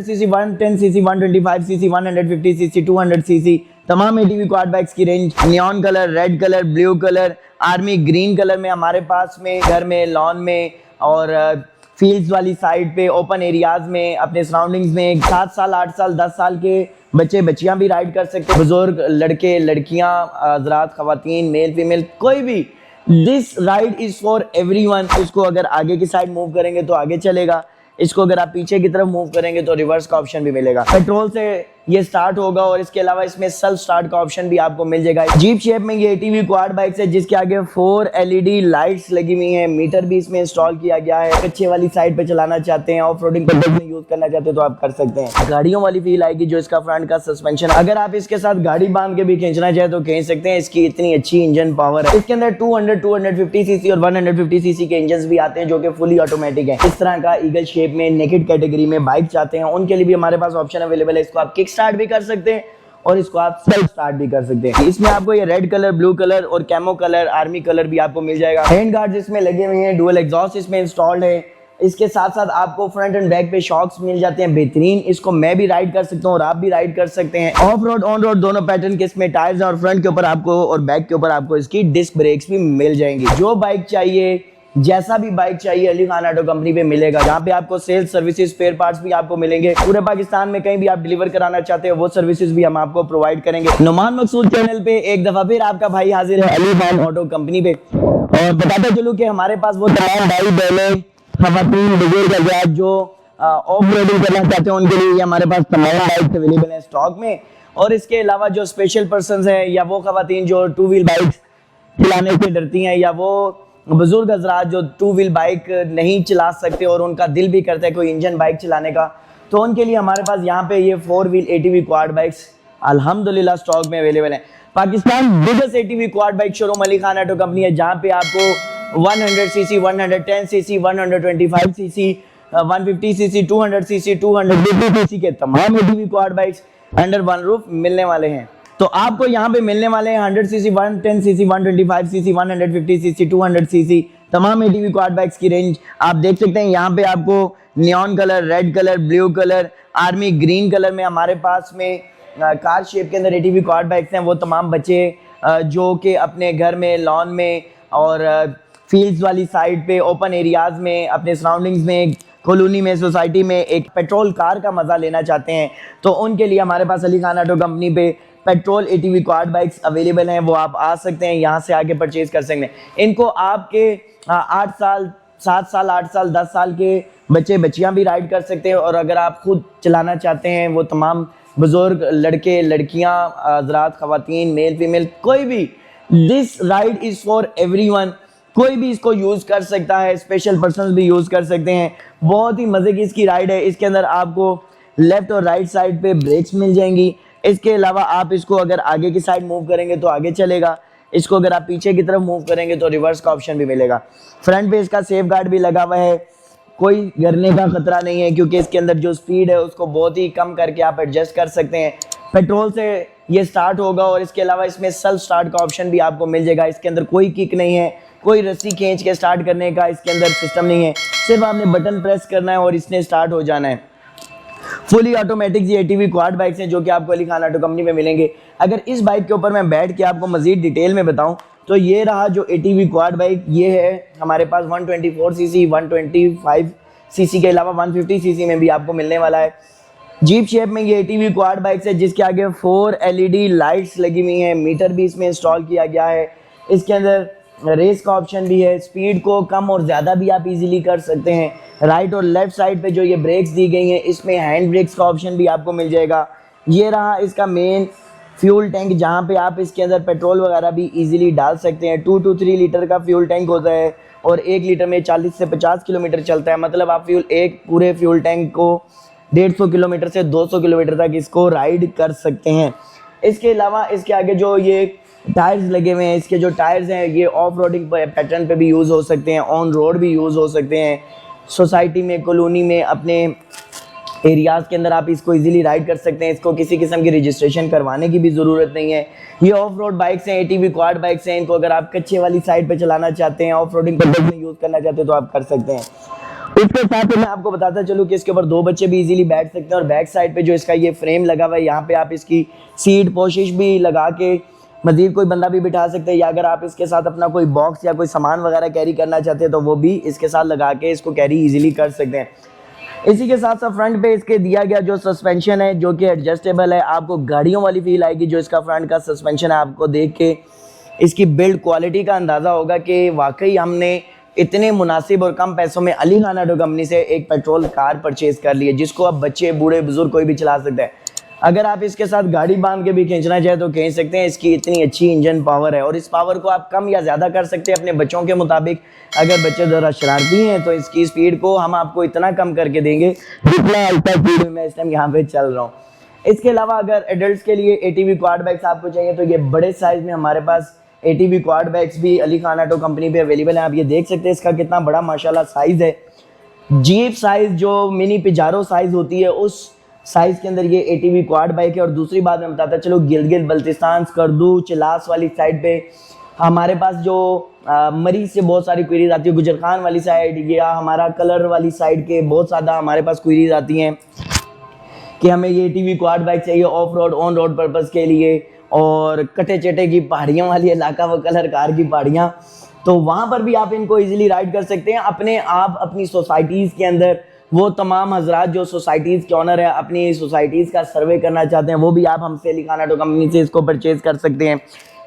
CC, 110 CC, 125 CC, 150 CC, 200 CC तमाम ATV quad bikes की range neon colour, red colour, blue colour, army green colour में हमारे पास में घर में, लॉन में और फील्ड्स वाली साइड पे, ओपन एरियाज में, अपने सराउंडिंग्स में 7 साल, 8 साल, 10 साल के बच्चे बच्चियां भी राइड कर सकते हैं, बुजुर्ग, लड़के, लड़कियां, हजरात, खवातीन, मेल फीमेल, कोई भी। This ride is for everyone. इसको अगर आगे की साइड मूव करेंगे तो आगे चलेगा, इसको अगर आप पीछे की तरफ मूव करेंगे तो रिवर्स का ऑप्शन भी मिलेगा। पेट्रोल से ये स्टार्ट होगा और इसके अलावा इसमें सेल्फ स्टार्ट का ऑप्शन भी आपको मिल जाएगा। जीप शेप में ये एटीवी क्वाड बाइक है जिसके आगे 4 एलईडी लाइट्स लगी हुई हैं, मीटर भी इसमें इंस्टॉल किया गया है। कच्चे वाली साइड पे चलाना चाहते हैं, ऑफ रोडिंग पर्पस में यूज करना चाहते हैं तो आप कर सकते हैं। गाड़ियों वाली फील आएगी जो इसका फ्रंट का सस्पेंशन, अगर आप इसके साथ गाड़ी बांध के भी खींचना चाहे तो खींच सकते हैं। इसकी इतनी अच्छी इंजन पावर है। इसके अंदर 200, 250 सीसी और 150 सीसी के इंजन भी आते हैं जो कि फुली ऑटोमेटिक है। इस तरह का ईगल शेप में नेकेड कैटेगरी में बाइक चाहते हैं उनके लिए भी हमारे पास ऑप्शन अवेलेबल है। इसको आप किक स्टार्ट भी कर सकते हैं और इसको आप सेल्फ स्टार्ट भी कर सकते हैं। इसमें आपको ये रेड कलर, ब्लू कलर और कैमो कलर, आर्मी कलर भी आपको मिल जाएगा। हैंड गार्ड्स इसमें लगे हुए हैं, डुअल एग्जॉस्ट इसमें इंस्टॉल्ड है। इसके साथ साथ आपको फ्रंट एंड बैक पे शॉक्स मिल जाते हैं बेहतरीन। इसको मैं भी राइड कर सकता हूँ और आप भी राइड कर सकते हैं। ऑफ रोड, ऑन रोड दोनों पैटर्न के इसमें टायर्स हैं और फ्रंट के ऊपर आपको और बैक के ऊपर आपको इसकी डिस्क ब्रेक्स भी मिल जाएंगी। जो बाइक चाहिए, जैसा भी बाइक चाहिए, अली खान ऑटो कंपनी पे मिलेगा। जहाँ पे आपको सेल्स सर्विसेज, स्पेयर पार्ट्स भी आपको मिलेंगे। पूरे पाकिस्तान में कहीं भी आप डिलीवर कराना चाहते हो वो सर्विसेज भी हम आपको प्रोवाइड करेंगे। नुमान मकसूद चैनल पे एक दफा फिर आपका भाई हाजिर है अली खान ऑटो कंपनी पे। और बताते चलूं कि हमारे पास वो तमाम भाई बहने, खवातीन, बुजुर्ग हज़रात जो ऑफ रोडिंग करना चाहते हैं उनके लिए हमारे पास तमाम बाइक अवेलेबल है स्टॉक में। और इसके अलावा जो स्पेशल पर्सन है या वो खवातीन जो 2 व्हील बाइक चलाने से डरती हैं या वो बुजुर्ग हजरात जो 2 व्हील बाइक नहीं चला सकते और उनका दिल भी करता है कोई इंजन बाइक चलाने का, तो उनके लिए हमारे पास यहाँ पे ये 4 व्हील एटीवी क्वाड बाइक्स अल्हम्दुलिल्लाह स्टॉक में अवेलेबल है। Pakistan biggest ATV quad bike showroom Ali Khan auto company है जहाँ पे आपको 100 CC, 110 CC, 125 CC, 150 CC, 200 CC, 250 CC के तमाम ATV quad bikes under one roof मिलने वाले हैं। तो आपको यहाँ पे मिलने वाले हैं 100 CC, 110 CC, 125 CC, 150 CC, 200 CC तमाम एटीवी क्वाड बाइक्स की रेंज आप देख सकते हैं। यहाँ पे आपको neon colour, red colour, blue colour, army green colour में हमारे पास में कार शेप के अंदर एटीवी क्वाड बाइक्स हैं। वो तमाम बच्चे जो कि अपने घर में, लॉन में और फील्ड्स वाली साइड पे, ओपन एरियाज में, अपने सराउंडिंग्स में, कॉलोनी में, सोसाइटी में एक पेट्रोल कार का मजा लेना चाहते हैं तो उनके लिए हमारे पास अली खान ऑटो कंपनी पे petrol ATV quad bikes available हैं। वो आप आ सकते हैं, यहाँ से आके परचेज कर सकते हैं। इनको आपके 8 साल, 7 साल, 8 साल, 10 साल के बच्चे बच्चियां भी राइड कर सकते हैं और अगर आप खुद चलाना चाहते हैं वो तमाम बुजुर्ग, लड़के, लड़कियां, हजरात, खवातीन, मेल फीमेल, कोई भी। This ride is for everyone. कोई भी इसको यूज कर सकता है, स्पेशल पर्सन भी यूज कर सकते हैं। बहुत ही मजे की इसकी राइड है। इसके अंदर आपको लेफ्ट और राइट साइड पे ब्रेक्स मिल जाएंगी। इसके अलावा आप इसको अगर आगे की साइड मूव करेंगे तो आगे चलेगा, इसको अगर आप पीछे की तरफ मूव करेंगे तो रिवर्स का ऑप्शन भी मिलेगा। फ्रंट पे इसका सेफ गार्ड भी लगा हुआ है, कोई गिरने का खतरा नहीं है क्योंकि इसके अंदर जो स्पीड है उसको बहुत ही कम करके आप एडजस्ट कर सकते हैं। पेट्रोल से ये स्टार्ट होगा और इसके अलावा इसमें सेल्फ स्टार्ट का ऑप्शन भी आपको मिल जाएगा। इसके अंदर कोई किक नहीं है, कोई रस्सी खींच के स्टार्ट करने का इसके अंदर सिस्टम नहीं है। सिर्फ आपने बटन प्रेस करना है और इसने स्टार्ट हो जाना है। फुली ऑटोमेटिक ये एटीवी क्वाड बाइक्स हैं जो कि आपको अली खान ऑटो कंपनी में मिलेंगे। अगर इस बाइक के ऊपर मैं बैठ के आपको मजीद डिटेल में बताऊं तो ये रहा जो एटीवी क्वाड बाइक, ये है हमारे पास 124 सीसी, 125 सीसी के अलावा 150 सीसी में भी आपको मिलने वाला है। जीप शेप में ये एटीवी क्वाड बाइक्स है जिसके आगे 4 एलईडी लाइट्स लगी हुई हैं, मीटर भी इसमें इंस्टॉल किया गया है। इसके अंदर रेस का ऑप्शन भी है, स्पीड को कम और ज़्यादा भी आप इजीली कर सकते हैं। राइट और लेफ्ट साइड पे जो ये ब्रेक्स दी गई हैं इसमें हैंड ब्रेक्स का ऑप्शन भी आपको मिल जाएगा। ये रहा इसका मेन फ्यूल टैंक जहाँ पे आप इसके अंदर पेट्रोल वगैरह भी इजीली डाल सकते हैं। 2 to 3 लीटर का फ्यूल टैंक होता है और 1 लीटर में 40 से 50 किलोमीटर चलता है। मतलब आप एक पूरे फ्यूल टैंक को 150 किलोमीटर से 200 किलोमीटर तक इसको राइड कर सकते हैं। इसके अलावा इसके आगे जो ये टायर्स लगे हुए हैं, इसके जो टायर्स हैं ये ऑफ रोडिंग पैटर्न पे भी यूज़ हो सकते हैं, ऑन रोड भी यूज़ हो सकते हैं। सोसाइटी में, कॉलोनी में, अपने एरियाज़ के अंदर आप इसको इजीली राइड कर सकते हैं। इसको किसी किस्म की रजिस्ट्रेशन करवाने की भी ज़रूरत नहीं है। ये ऑफ रोड बाइक्स हैं, एटीवी क्वाड बाइक्स हैं। इनको अगर आप कच्चे वाली साइड पे चलाना चाहते हैं, ऑफ रोडिंग पर्पस में यूज़ करना चाहते हैं तो आप कर सकते हैं। इसके साथ मैं आपको बताता चलूं कि इसके ऊपर 2 बच्चे भी इजीली बैठ सकते हैं और बैक साइड पे जो इसका ये फ्रेम लगा हुआ है यहाँ पे आप इसकी सीट पोशिश भी लगा के मजीद कोई बंदा भी बिठा सकते हैं, या अगर आप इसके साथ अपना कोई बॉक्स या कोई सामान वगैरह कैरी करना चाहते हैं तो वो भी इसके साथ लगा के इसको कैरी इजीली कर सकते हैं। इसी के साथ साथ फ्रंट पे इसके दिया गया जो सस्पेंशन है जो कि एडजस्टेबल है, आपको गाड़ियों वाली फील आएगी। जो इसका फ्रंट का सस्पेंशन है आपको देख के इसकी बिल्ड क्वालिटी का अंदाज़ा होगा कि वाकई हमने इतने मुनासिब और कम पैसों में अली खान ऑटो कंपनी से एक पेट्रोल कार परचेज कर ली है जिसको अब बच्चे बूढ़े बुजुर्ग कोई भी चला सकते हैं। अगर आप इसके साथ गाड़ी बांध के भी खींचना चाहे तो खींच सकते हैं। इसकी इतनी अच्छी इंजन पावर है और इस पावर को आप कम या ज़्यादा कर सकते हैं अपने बच्चों के मुताबिक। अगर बच्चे ज़रा शरारती हैं तो इसकी स्पीड को हम आपको इतना कम करके देंगे जितना अल्ट्रा स्पीड में मैं इस टाइम यहाँ पे चल रहा हूँ। इसके अलावा अगर एडल्ट्स के लिए एटीवी क्वाड बाइक्स आपको चाहिए तो ये बड़े साइज में हमारे पास एटीवी क्वाड बाइक्स भी अली खान ऑटो कंपनी पे अवेलेबल है। आप ये देख सकते हैं इसका कितना बड़ा माशाल्लाह साइज है। जीप साइज जो मिनी पिजारो साइज होती है उस साइज के अंदर ये एटीवी क्वाड बाइक है। और दूसरी बात मैं बताता चलो, गिलगित बल्तिस्तान स्कर्दू चिलास वाली साइड पे हमारे पास जो मरीज से बहुत सारी क्वेरीज आती है, गुजरखान वाली साइड या हमारा कलर वाली साइड के बहुत ज़्यादा हमारे पास क्वेरीज आती हैं कि हमें ये एटीवी क्वाड बाइक चाहिए of road on road purpose के लिए, और कटे चटे की पहाड़ियों वाली इलाका व कलर कार की पहाड़ियाँ, तो वहाँ पर भी आप इनको इजीली राइड कर सकते हैं। अपने आप अपनी सोसाइटीज़ के अंदर वो तमाम हजरात जो सोसाइटीज़ के ऑनर है अपनी सोसाइटीज़ का सर्वे करना चाहते हैं वो भी आप हमसे अली खान ऑटो कंपनी से इसको परचेज कर सकते हैं।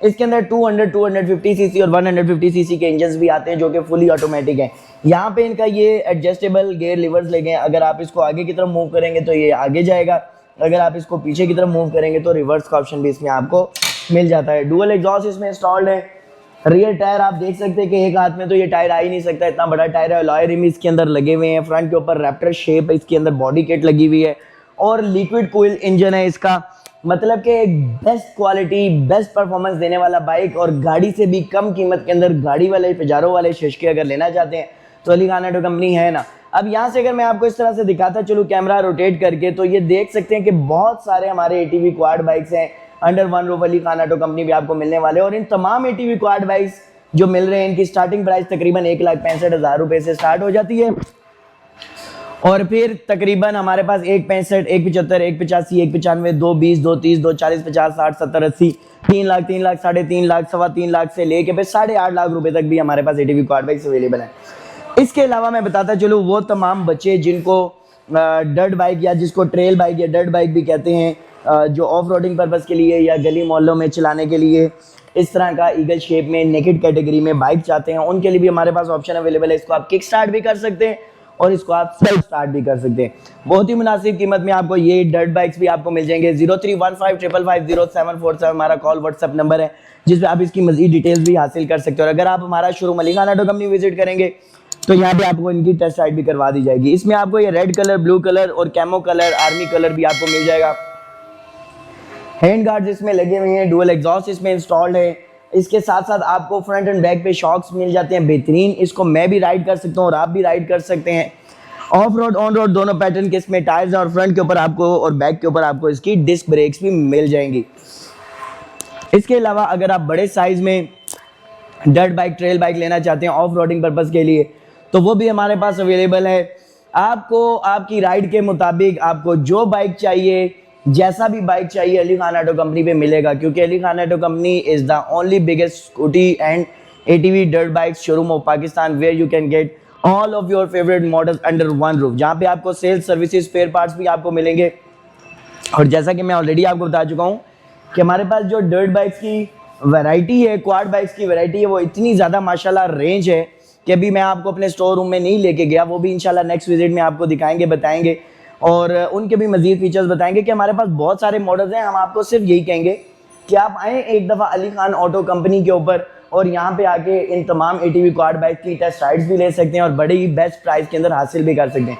इसके अंदर 200, 250 सीसी और 150 सीसी के इंजन भी आते हैं जो कि फुली ऑटोमेटिक हैं। यहाँ पे इनका ये एडजस्टेबल गेयर लिवर्स लगे हैं। अगर आप इसको आगे की तरफ मूव करेंगे तो ये आगे जाएगा, अगर आप इसको पीछे की तरफ मूव करेंगे तो रिवर्स का ऑप्शन भी इसमें आपको मिल जाता है। डुअल एग्जॉस्ट इसमें इंस्टॉल्ड है। रियर टायर आप देख सकते हैं कि एक हाथ में तो ये टायर आ ही नहीं सकता, इतना बड़ा टायर है। अलॉय रिम इसके अंदर लगे हुए हैं। फ्रंट के ऊपर रैप्टर शेप इसके अंदर बॉडी किट लगी हुई है और लिक्विड कूल्ड इंजन है इसका। मतलब कि एक बेस्ट क्वालिटी बेस्ट परफॉर्मेंस देने वाला बाइक और गाड़ी से भी कम कीमत के अंदर गाड़ी वाले पिजारो वाले शिशके अगर लेना चाहते हैं तो अली खान ऑटो कंपनी है ना। अब यहाँ से अगर मैं आपको इस तरह से दिखाता चलूँ कैमरा रोटेट करके तो ये देख सकते हैं कि बहुत सारे हमारे एटीवी क्वाड बाइक्स हैं under one roof Ali Khan auto company भी आपको मिलने वाले हैं। और इन तमाम एटीवी क्वाड बाइक्स जो मिल रहे हैं इनकी स्टार्टिंग प्राइस तकरीबन 1,65,000 रुपये से स्टार्ट हो जाती है और फिर तकरीबन हमारे पास 1,65,000, 1,75,000, 1,85,000, 1,95,000, 2,20,000, 2,30,000, 2,40,000, 50,000, 60,000, 70,000, 80,000, 3 लाख, 3 लाख, 3.5 लाख, 3.25 लाख से लेके फिर 8.5 लाख रुपए तक भी हमारे पास एटीवी क्वाड बाइक्स अवेलेबल है। इसके अलावा मैं बताता चलूँ वो तमाम बच्चे जिनको डर्ट बाइक या जिसको ट्रेल बाइक या डर्ट बाइक भी कहते हैं जो ऑफ रोडिंग पर्पज़ के लिए या गली मोहल्लों में चलाने के लिए इस तरह का ईगल शेप में नेकेड कैटेगरी में बाइक चाहते हैं उनके लिए भी हमारे पास ऑप्शन अवेलेबल है। इसको आप किक स्टार्ट भी कर सकते हैं और इसको आप सेल्फ स्टार्ट भी कर सकते हैं। बहुत ही मुनासिब कीमत में आपको ये डर्ट बाइक्स भी आपको मिल जाएंगे। 0315550747 हमारा कॉल व्हाट्सएप नंबर है जिस पे आप इसकी मजीद डिटेल्स भी हासिल कर सकते हो। और अगर आप हमारा showroom Ali Khan auto company visit करेंगे तो यहाँ पे आपको इनकी टेस्ट राइड भी करवा दी जाएगी। इसमें आपको ये रेड कलर, ब्लू कलर और कैमो कलर, आर्मी कलर भी आपको मिल जाएगा। हैंड गार्ड्स इसमें लगे हुए हैं, डुअल एग्जॉस्ट इसमें इंस्टॉल्ड है। इसके साथ साथ आपको फ्रंट एंड बैक पे शॉक्स मिल जाते हैं बेहतरीन। इसको मैं भी राइड कर सकता हूँ और आप भी राइड कर सकते हैं। ऑफ रोड ऑन रोड दोनों पैटर्न के इसमें टायर्स हैं और फ्रंट के ऊपर आपको और बैक के ऊपर आपको इसकी डिस्क ब्रेक्स भी मिल जाएंगी। इसके अलावा अगर आप बड़े साइज में डर्ट बाइक, ट्रेल बाइक लेना चाहते हैं ऑफ रोडिंग पर्पज़ के लिए तो वो भी हमारे पास अवेलेबल है। आपको आपकी राइड के मुताबिक आपको जो बाइक चाहिए, जैसा भी बाइक चाहिए अली खान ऑटो कंपनी पे मिलेगा, क्योंकि Ali Khan auto company is the only biggest scooty and ATV dirt bike showroom of Pakistan where you can get all of your favourite models under one roof, जहाँ पे आपको सेल्स सर्विसेज स्पेयर पार्ट्स भी आपको मिलेंगे। और जैसा कि मैं ऑलरेडी आपको बता चुका हूँ कि हमारे पास जो डर्ट बाइक्स की वैरायटी है, क्वाड बाइक्स की वैरायटी है, वो इतनी ज़्यादा माशाल्लाह रेंज है कि अभी मैं आपको अपने स्टोर रूम में नहीं लेके गया, वो भी इंशाल्लाह नेक्स्ट विजिट में आपको दिखाएंगे, बताएंगे और उनके भी मजीद फीचर्स बताएंगे कि हमारे पास बहुत सारे मॉडल्स हैं। हम आपको सिर्फ यही कहेंगे कि आप आएँ एक दफ़ा अली खान ऑटो कंपनी के ऊपर और यहाँ पे आके इन तमाम एटीवी क्वाड बाइक की टेस्ट राइड्स भी ले सकते हैं और बड़े ही बेस्ट प्राइस के अंदर हासिल भी कर सकते हैं।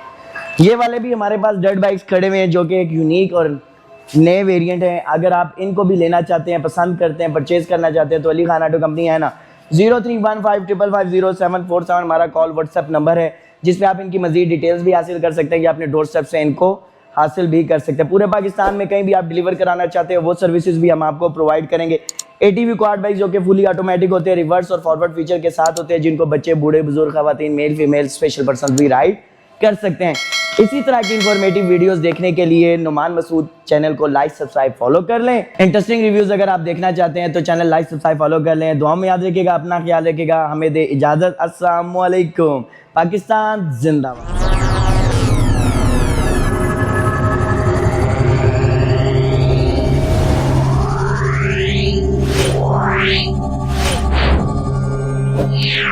ये वाले भी हमारे पास डर्ट बाइक्स खड़े हुए हैं जो कि एक यूनिक और नए वेरिएंट हैं। अगर आप इनको भी लेना चाहते हैं, पसंद करते हैं, परचेज करना चाहते हैं तो अली खान ऑटो कंपनी है ना। 0315550747 हमारा कॉल व्हाट्सएप नंबर है जिस पे आप इनकी मजीद डिटेल्स भी हासिल कर सकते हैं या अपने डोर स्टेप से इनको हासिल भी कर सकते हैं। पूरे पाकिस्तान में कहीं भी आप डिलीवर कराना चाहते हैं वो सर्विसेज भी हम आपको प्रोवाइड करेंगे। एटीवी क्वाड बाइक जो कि फुली ऑटोमेटिक होते हैं, रिवर्स और फॉरवर्ड फीचर के साथ होते हैं, जिनको बच्चे, बूढ़े, बुजुर्ग, खवातीन, मेल फीमेल, स्पेशल पर्सन भी राइड कर सकते हैं। इसी तरह की इंफॉर्मेटिव वीडियोस देखने के लिए नुमान मसूद चैनल को लाइक सब्सक्राइब फॉलो कर लें। इंटरेस्टिंग रिव्यूज अगर आप देखना चाहते हैं तो चैनल लाइक सब्सक्राइब फॉलो कर लें। दुआ में याद रखिएगा, अपना ख्याल रखिएगा। हमें दे इजाजत। अस्सलाम वालेकुम। पाकिस्तान जिंदाबाद। Yeah.